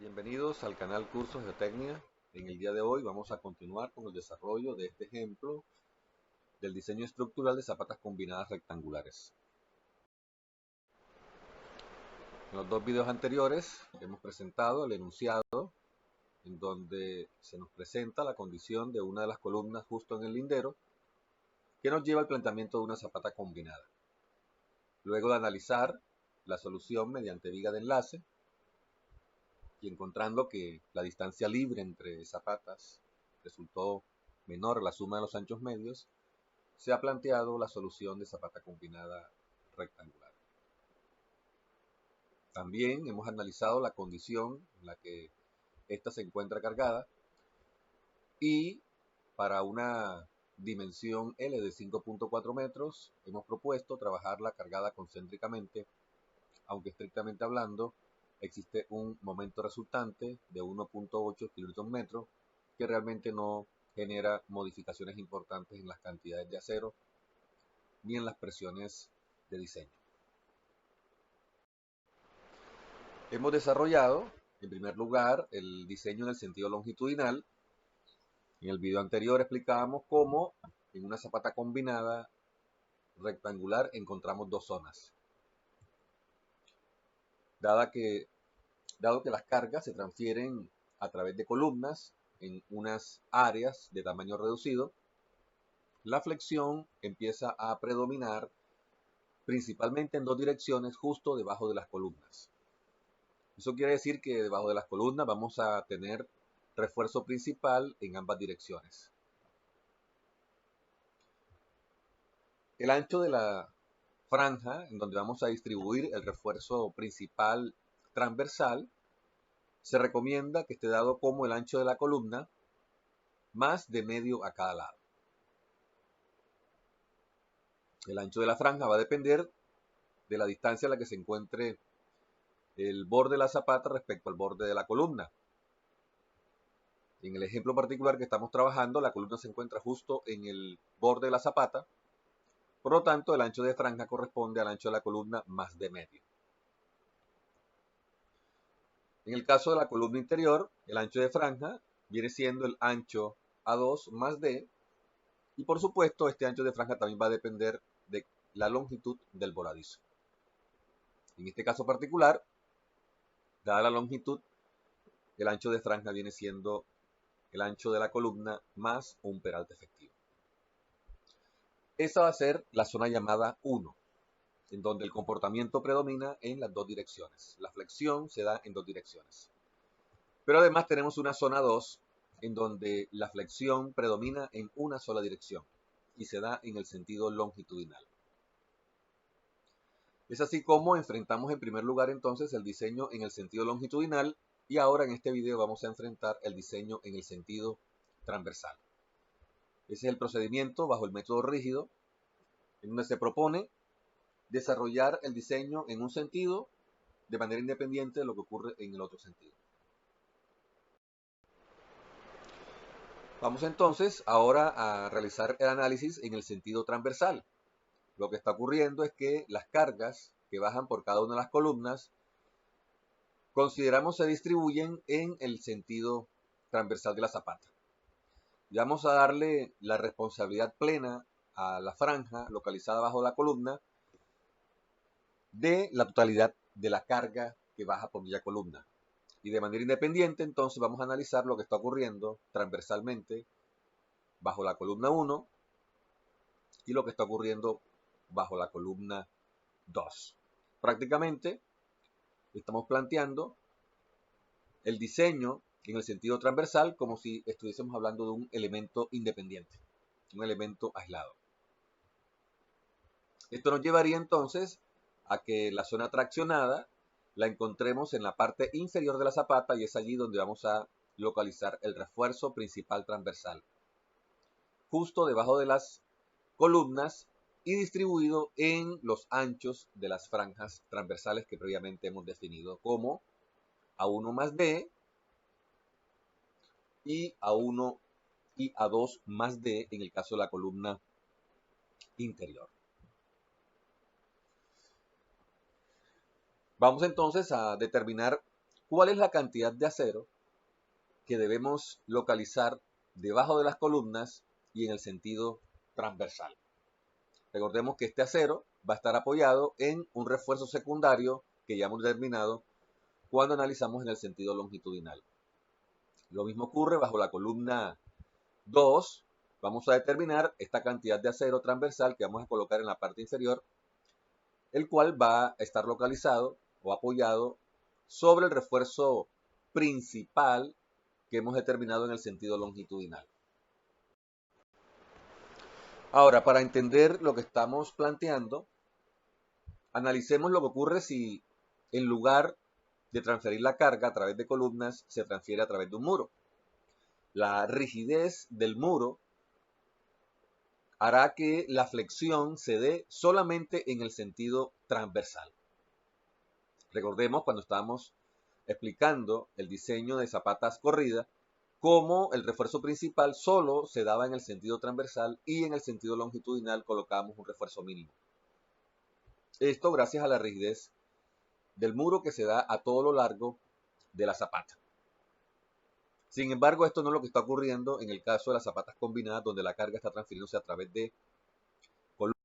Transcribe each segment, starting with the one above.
Bienvenidos al canal Cursos de Geotecnia. En el día de hoy vamos a continuar con el desarrollo de este ejemplo del diseño estructural de zapatas combinadas rectangulares. En los dos videos anteriores hemos presentado el enunciado en donde se nos presenta la condición de una de las columnas justo en el lindero que nos lleva al planteamiento de una zapata combinada. Luego de analizar la solución mediante viga de enlace, y encontrando que la distancia libre entre zapatas resultó menor a la suma de los anchos medios, se ha planteado la solución de zapata combinada rectangular. También hemos analizado la condición en la que ésta se encuentra cargada y para una dimensión L de 5.4 metros hemos propuesto trabajarla cargada concéntricamente, aunque estrictamente hablando existe un momento resultante de 1.8 kN que realmente no genera modificaciones importantes en las cantidades de acero ni en las presiones de diseño. Hemos desarrollado en primer lugar el diseño en el sentido longitudinal. En el video anterior explicábamos cómo en una zapata combinada rectangular encontramos dos zonas. Dado que las cargas se transfieren a través de columnas en unas áreas de tamaño reducido, la flexión empieza a predominar principalmente en dos direcciones justo debajo de las columnas. Eso quiere decir que debajo de las columnas vamos a tener refuerzo principal en ambas direcciones. El ancho de la franja en donde vamos a distribuir el refuerzo principal transversal se recomienda que esté dado como el ancho de la columna más de medio a cada lado. El ancho de la franja va a depender de la distancia a la que se encuentre el borde de la zapata respecto al borde de la columna. En el ejemplo particular que estamos trabajando, la columna se encuentra justo en el borde de la zapata, por lo tanto el ancho de franja corresponde al ancho de la columna más de medio. En el caso de la columna interior, el ancho de franja viene siendo el ancho A2 más D, y por supuesto este ancho de franja también va a depender de la longitud del voladizo. En este caso particular, dada la longitud, el ancho de franja viene siendo el ancho de la columna más un peralte efectivo. Esa va a ser la zona llamada 1, en donde el comportamiento predomina en las dos direcciones. La flexión se da en dos direcciones. Pero además tenemos una zona 2, en donde la flexión predomina en una sola dirección y se da en el sentido longitudinal. Es así como enfrentamos en primer lugar entonces el diseño en el sentido longitudinal, y ahora en este video vamos a enfrentar el diseño en el sentido transversal. Ese es el procedimiento bajo el método rígido, en donde se propone desarrollar el diseño en un sentido de manera independiente de lo que ocurre en el otro sentido. Vamos entonces ahora a realizar el análisis en el sentido transversal. Lo que está ocurriendo es que las cargas que bajan por cada una de las columnas consideramos se distribuyen en el sentido transversal de la zapata. Y vamos a darle la responsabilidad plena a la franja localizada bajo la columna de la totalidad de la carga que baja por dicha columna. Y de manera independiente entonces vamos a analizar lo que está ocurriendo transversalmente bajo la columna 1 y lo que está ocurriendo bajo la columna 2. Prácticamente estamos planteando el diseño en el sentido transversal como si estuviésemos hablando de un elemento independiente, un elemento aislado. Esto nos llevaría entonces a que la zona traccionada la encontremos en la parte inferior de la zapata, y es allí donde vamos a localizar el refuerzo principal transversal, justo debajo de las columnas y distribuido en los anchos de las franjas transversales que previamente hemos definido como A1 más D y A1 y A2 más D en el caso de la columna interior. Vamos entonces a determinar cuál es la cantidad de acero que debemos localizar debajo de las columnas y en el sentido transversal. Recordemos que este acero va a estar apoyado en un refuerzo secundario que ya hemos determinado cuando analizamos en el sentido longitudinal. Lo mismo ocurre bajo la columna 2. Vamos a determinar esta cantidad de acero transversal que vamos a colocar en la parte inferior, el cual va a estar localizado o apoyado sobre el refuerzo principal que hemos determinado en el sentido longitudinal. Ahora, para entender lo que estamos planteando, analicemos lo que ocurre si en lugar de transferir la carga a través de columnas, se transfiere a través de un muro. La rigidez del muro hará que la flexión se dé solamente en el sentido transversal. Recordemos cuando estábamos explicando el diseño de zapatas corridas, cómo el refuerzo principal solo se daba en el sentido transversal y en el sentido longitudinal colocábamos un refuerzo mínimo. Esto gracias a la rigidez del muro que se da a todo lo largo de la zapata. Sin embargo, esto no es lo que está ocurriendo en el caso de las zapatas combinadas, donde la carga está transfiriéndose a través de columnas.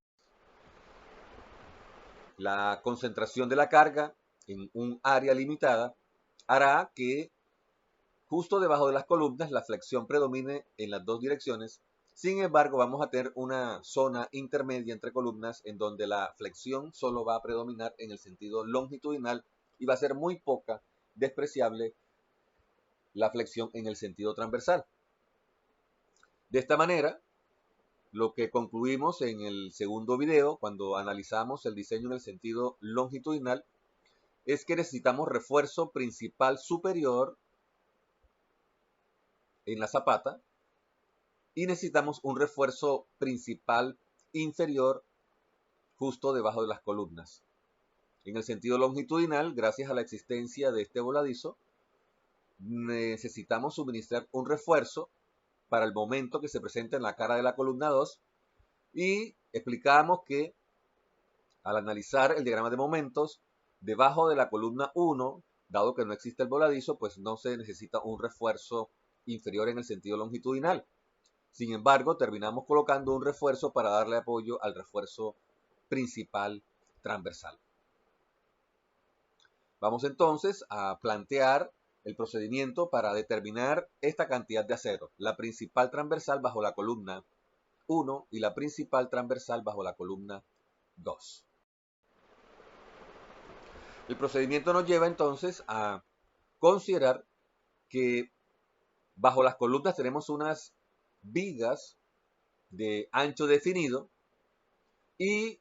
La concentración de la carga en un área limitada hará que justo debajo de las columnas la flexión predomine en las dos direcciones. Sin embargo, vamos a tener una zona intermedia entre columnas en donde la flexión solo va a predominar en el sentido longitudinal y va a ser muy poca, despreciable, la flexión en el sentido transversal. De esta manera, lo que concluimos en el segundo video, cuando analizamos el diseño en el sentido longitudinal, es que necesitamos refuerzo principal superior en la zapata y necesitamos un refuerzo principal inferior justo debajo de las columnas. En el sentido longitudinal, gracias a la existencia de este voladizo, necesitamos suministrar un refuerzo para el momento que se presenta en la cara de la columna 2 y explicamos que al analizar el diagrama de momentos, debajo de la columna 1, dado que no existe el voladizo, pues no se necesita un refuerzo inferior en el sentido longitudinal. Sin embargo, terminamos colocando un refuerzo para darle apoyo al refuerzo principal transversal. Vamos entonces a plantear el procedimiento para determinar esta cantidad de acero, la principal transversal bajo la columna 1 y la principal transversal bajo la columna 2. El procedimiento nos lleva entonces a considerar que bajo las columnas tenemos unas vigas de ancho definido y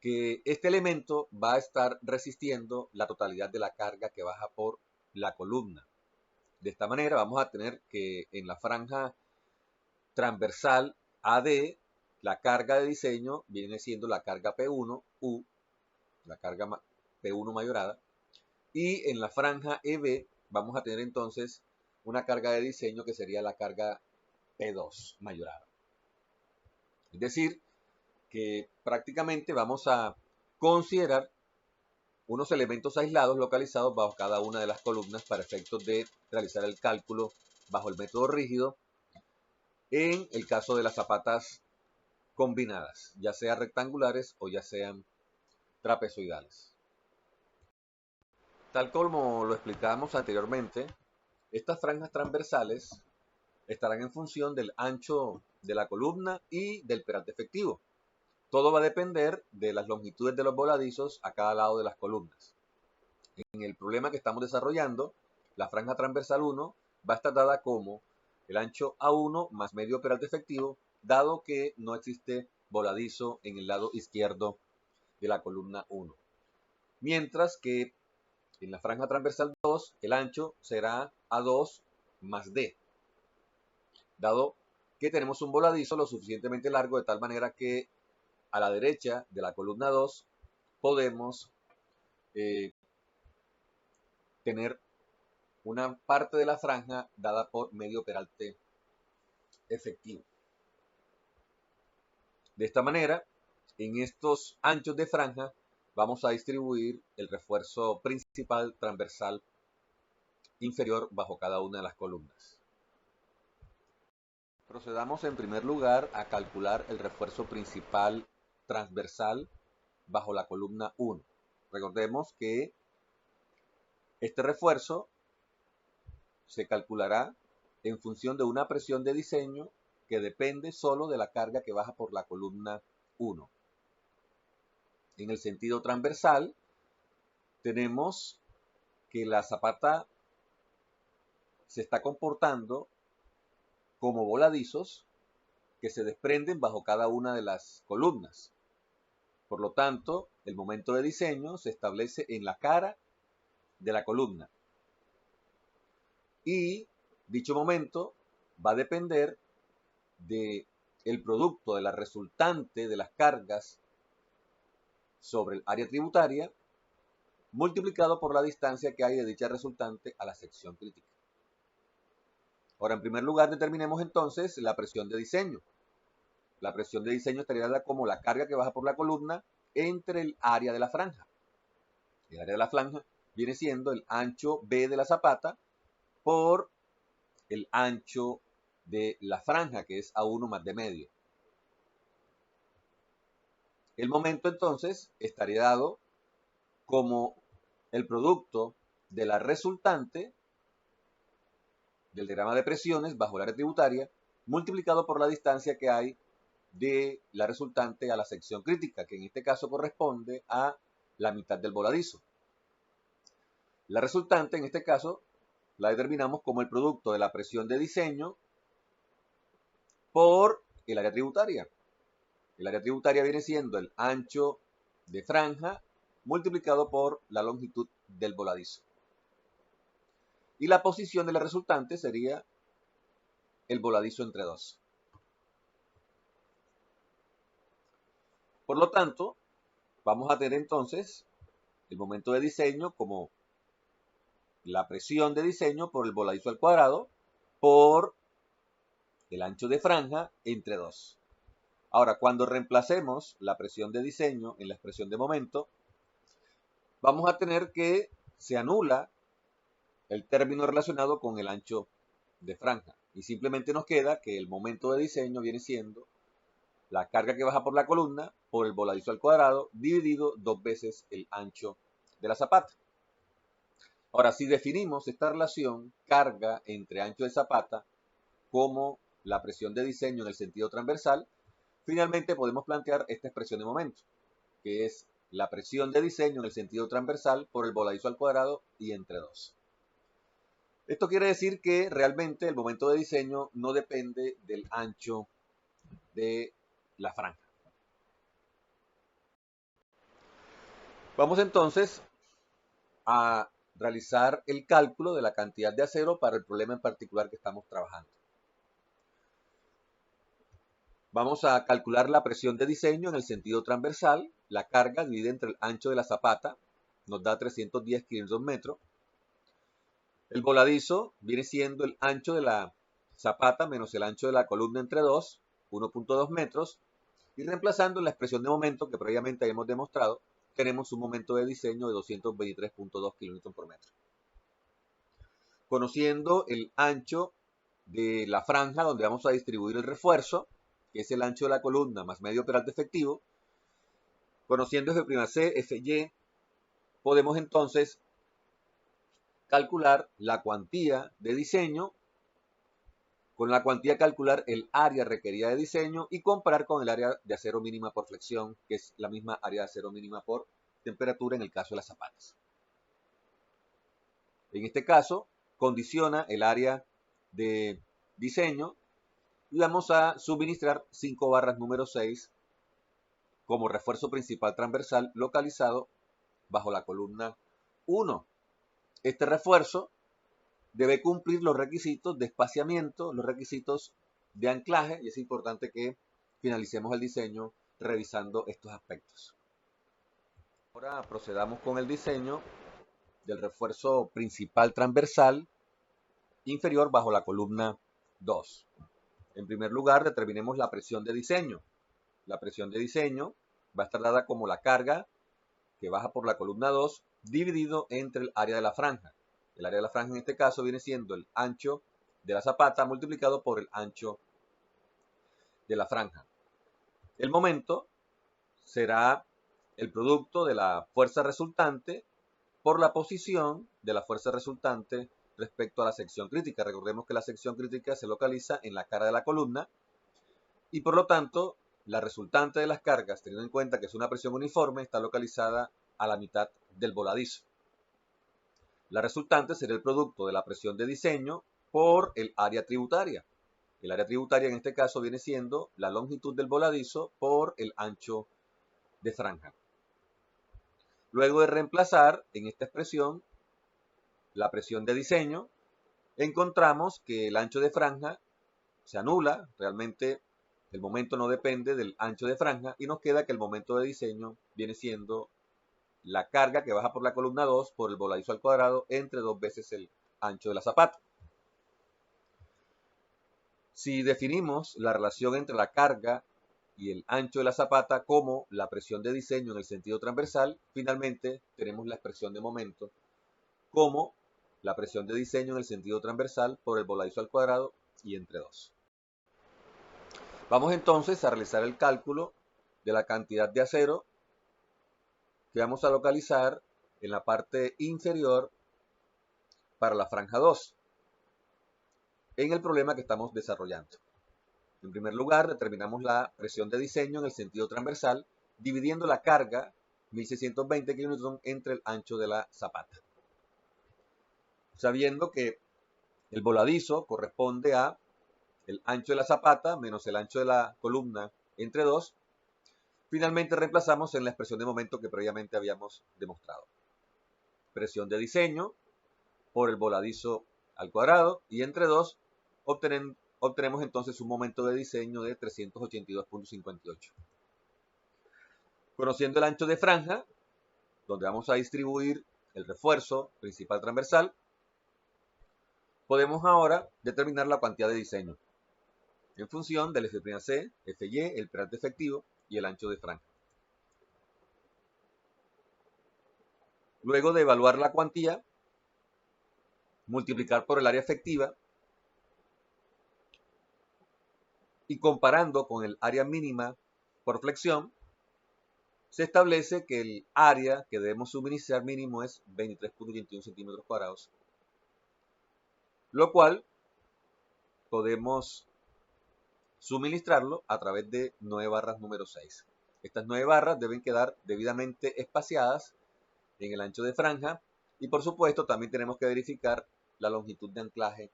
que este elemento va a estar resistiendo la totalidad de la carga que baja por la columna. De esta manera vamos a tener que en la franja transversal AD, la carga de diseño viene siendo la carga P1U, la carga P1 mayorada, y en la franja EB vamos a tener entonces una carga de diseño que sería la carga P2 mayorada. Es decir, que prácticamente vamos a considerar unos elementos aislados localizados bajo cada una de las columnas para efectos de realizar el cálculo bajo el método rígido en el caso de las zapatas combinadas, ya sean rectangulares o ya sean trapezoidales. Tal como lo explicábamos anteriormente, estas franjas transversales estarán en función del ancho de la columna y del peralte efectivo. Todo va a depender de las longitudes de los voladizos a cada lado de las columnas. En el problema que estamos desarrollando, la franja transversal 1 va a estar dada como el ancho A1 más medio peralte efectivo, dado que no existe voladizo en el lado izquierdo de la columna 1. Mientras que en la franja transversal 2, el ancho será A2 más D, dado que tenemos un voladizo lo suficientemente largo de tal manera que a la derecha de la columna 2 podemos tener una parte de la franja dada por medio peralte efectivo. De esta manera, en estos anchos de franja vamos a distribuir el refuerzo principal transversal inferior bajo cada una de las columnas. Procedamos en primer lugar a calcular el refuerzo principal transversal bajo la columna 1. Recordemos que este refuerzo se calculará en función de una presión de diseño que depende solo de la carga que baja por la columna 1. En el sentido transversal, tenemos que la zapata se está comportando como voladizos que se desprenden bajo cada una de las columnas. Por lo tanto, el momento de diseño se establece en la cara de la columna. Y dicho momento va a depender del producto de la resultante de las cargas sobre el área tributaria multiplicado por la distancia que hay de dicha resultante a la sección crítica. Ahora, en primer lugar, determinemos entonces la presión de diseño. La presión de diseño estaría dada como la carga que baja por la columna entre el área de la franja. El área de la franja viene siendo el ancho B de la zapata por el ancho de la franja, que es A1 más D medio. El momento entonces estaría dado como el producto de la resultante del diagrama de presiones bajo el área tributaria multiplicado por la distancia que hay de la resultante a la sección crítica, que en este caso corresponde a la mitad del voladizo. La resultante en este caso la determinamos como el producto de la presión de diseño por el área tributaria. El área tributaria viene siendo el ancho de franja multiplicado por la longitud del voladizo. Y la posición de la resultante sería el voladizo entre 2. Por lo tanto, vamos a tener entonces el momento de diseño como la presión de diseño por el voladizo al cuadrado por el ancho de franja entre 2. Ahora, cuando reemplacemos la presión de diseño en la expresión de momento, vamos a tener que se anula el término relacionado con el ancho de franja. Y simplemente nos queda que el momento de diseño viene siendo la carga que baja por la columna por el voladizo al cuadrado dividido 2 veces el ancho de la zapata. Ahora, si definimos esta relación carga entre ancho de zapata como la presión de diseño en el sentido transversal, finalmente podemos plantear esta expresión de momento, que es la presión de diseño en el sentido transversal por el voladizo al cuadrado y entre 2. Esto quiere decir que realmente el momento de diseño no depende del ancho de la franja. Vamos entonces a realizar el cálculo de la cantidad de acero para el problema en particular que estamos trabajando. Vamos a calcular la presión de diseño en el sentido transversal. La carga dividida entre el ancho de la zapata nos da 310 kN/m. El voladizo viene siendo el ancho de la zapata menos el ancho de la columna entre 2, 1.2 metros. Y reemplazando en la expresión de momento que previamente habíamos demostrado, tenemos un momento de diseño de 223.2 kN/m. Conociendo el ancho de la franja donde vamos a distribuir el refuerzo, que es el ancho de la columna más medio operante efectivo, conociendo F'C, Fy, podemos entonces calcular la cuantía de diseño, con la cuantía calcular el área requerida de diseño y comparar con el área de acero mínima por flexión, que es la misma área de acero mínima por temperatura en el caso de las zapatas. En este caso, condiciona el área de diseño y vamos a suministrar 5 barras número 6 como refuerzo principal transversal localizado bajo la columna 1. Este refuerzo debe cumplir los requisitos de espaciamiento, los requisitos de anclaje, y es importante que finalicemos el diseño revisando estos aspectos. Ahora procedamos con el diseño del refuerzo principal transversal inferior bajo la columna 2. En primer lugar, determinemos la presión de diseño. La presión de diseño va a estar dada como la carga que baja por la columna 2 dividido entre el área de la franja. El área de la franja en este caso viene siendo el ancho de la zapata multiplicado por el ancho de la franja. El momento será el producto de la fuerza resultante por la posición de la fuerza resultante respecto a la sección crítica. Recordemos que la sección crítica se localiza en la cara de la columna y por lo tanto la resultante de las cargas, teniendo en cuenta que es una presión uniforme, está localizada a la mitad del voladizo. La resultante será el producto de la presión de diseño por el área tributaria. El área tributaria en este caso viene siendo la longitud del voladizo por el ancho de franja. Luego de reemplazar en esta expresión la presión de diseño, encontramos que el ancho de franja se anula, realmente el momento no depende del ancho de franja y nos queda que el momento de diseño viene siendo la carga que baja por la columna 2 por el voladizo al cuadrado entre 2 veces el ancho de la zapata. Si definimos la relación entre la carga y el ancho de la zapata como la presión de diseño en el sentido transversal, finalmente tenemos la expresión de momento como la presión de diseño en el sentido transversal por el voladizo al cuadrado y entre 2. Vamos entonces a realizar el cálculo de la cantidad de acero que vamos a localizar en la parte inferior para la franja 2 en el problema que estamos desarrollando. En primer lugar, determinamos la presión de diseño en el sentido transversal, dividiendo la carga, 1620 kN, entre el ancho de la zapata. Sabiendo que el voladizo corresponde a el ancho de la zapata menos el ancho de la columna entre 2, finalmente reemplazamos en la expresión de momento que previamente habíamos demostrado. Presión de diseño por el voladizo al cuadrado y entre 2 obtenemos entonces un momento de diseño de 382.58. Conociendo el ancho de franja, donde vamos a distribuir el refuerzo principal transversal, podemos ahora determinar la cuantía de diseño en función del F'C, Fy, el perante efectivo y el ancho de franja. Luego de evaluar la cuantía, multiplicar por el área efectiva y comparando con el área mínima por flexión, se establece que el área que debemos suministrar mínimo es 23.21 centímetros cuadrados, lo cual podemos suministrarlo a través de 9 barras número 6. Estas 9 barras deben quedar debidamente espaciadas en el ancho de franja y por supuesto también tenemos que verificar la longitud de anclaje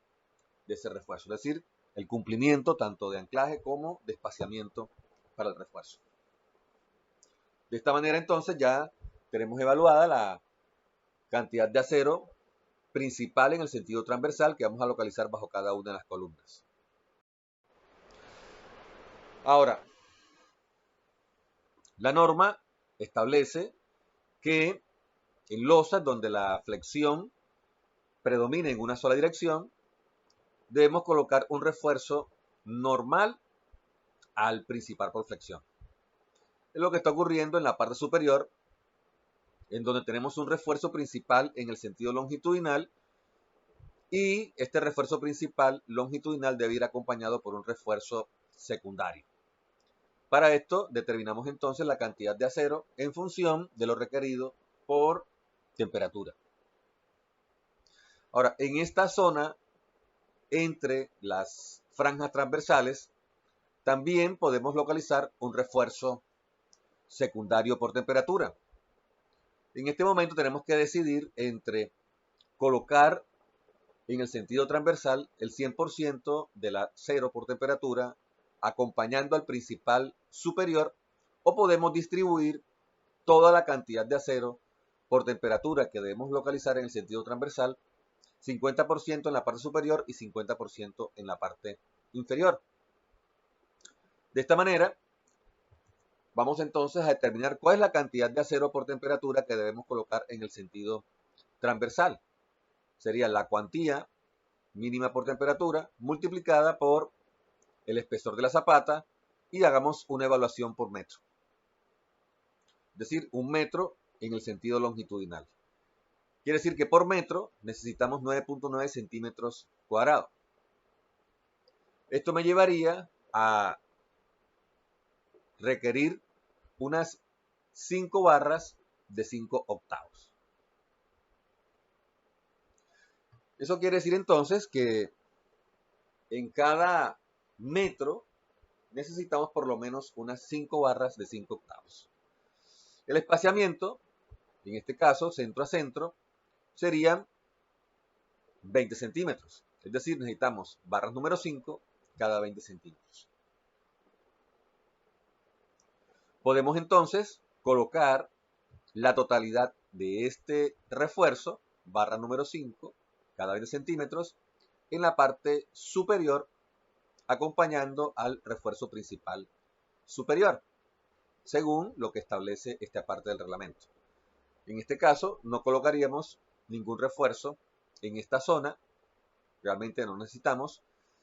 de ese refuerzo, es decir, el cumplimiento tanto de anclaje como de espaciamiento para el refuerzo. De esta manera entonces ya tenemos evaluada la cantidad de acero principal en el sentido transversal que vamos a localizar bajo cada una de las columnas. Ahora, la norma establece que en losas donde la flexión predomina en una sola dirección, debemos colocar un refuerzo normal al principal por flexión. Es lo que está ocurriendo en la parte superior, en donde tenemos un refuerzo principal en el sentido longitudinal y este refuerzo principal longitudinal debe ir acompañado por un refuerzo secundario. Para esto determinamos entonces la cantidad de acero en función de lo requerido por temperatura. Ahora, en esta zona, entre las franjas transversales, también podemos localizar un refuerzo secundario por temperatura. En este momento tenemos que decidir entre colocar en el sentido transversal el 100% del acero por temperatura acompañando al principal superior o podemos distribuir toda la cantidad de acero por temperatura que debemos localizar en el sentido transversal, 50% en la parte superior y 50% en la parte inferior. De esta manera, vamos entonces a determinar cuál es la cantidad de acero por temperatura que debemos colocar en el sentido transversal. Sería la cuantía mínima por temperatura multiplicada por el espesor de la zapata y hagamos una evaluación por metro. Es decir, un metro en el sentido longitudinal. Quiere decir que por metro necesitamos 9.9 centímetros cuadrados. Esto me llevaría a requerir unas 5 barras de 5 octavos. Eso quiere decir entonces que en cada metro necesitamos por lo menos unas 5 barras de 5 octavos. El espaciamiento, en este caso centro a centro, serían 20 centímetros. Es decir, necesitamos barras número 5 cada 20 centímetros. Podemos entonces colocar la totalidad de este refuerzo, barra número 5, cada 20 centímetros, en la parte superior, acompañando al refuerzo principal superior, según lo que establece esta parte del reglamento. En este caso, no colocaríamos ningún refuerzo en esta zona, realmente no necesitamos,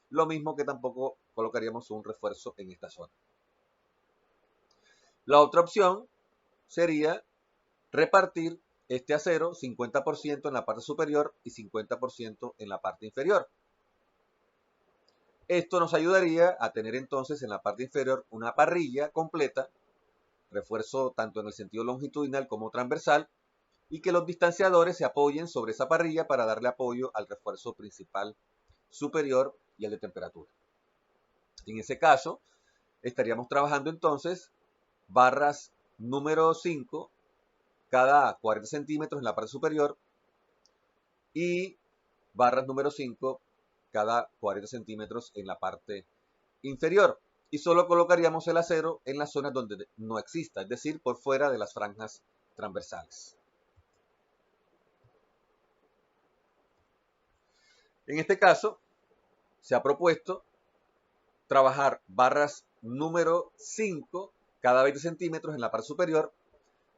lo mismo que tampoco colocaríamos un refuerzo en esta zona. La otra opción sería repartir este acero 50% en la parte superior y 50% en la parte inferior. Esto nos ayudaría a tener entonces en la parte inferior una parrilla completa, refuerzo tanto en el sentido longitudinal como transversal, y que los distanciadores se apoyen sobre esa parrilla para darle apoyo al refuerzo principal superior y al de temperatura. En ese caso, estaríamos trabajando entonces barras número 5 cada 40 centímetros en la parte superior y barras número 5 cada 40 centímetros en la parte inferior. Y solo colocaríamos el acero en las zonas donde no exista, es decir, por fuera de las franjas transversales. En este caso, se ha propuesto trabajar barras número 5 cada 20 centímetros en la parte superior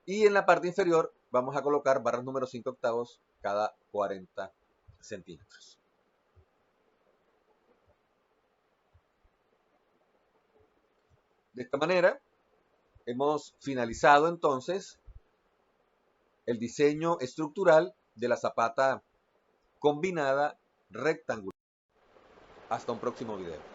y en la parte inferior vamos a colocar barras número 5 octavos cada 40 centímetros. De esta manera, hemos finalizado entonces el diseño estructural de la zapata combinada rectangular. Hasta un próximo video.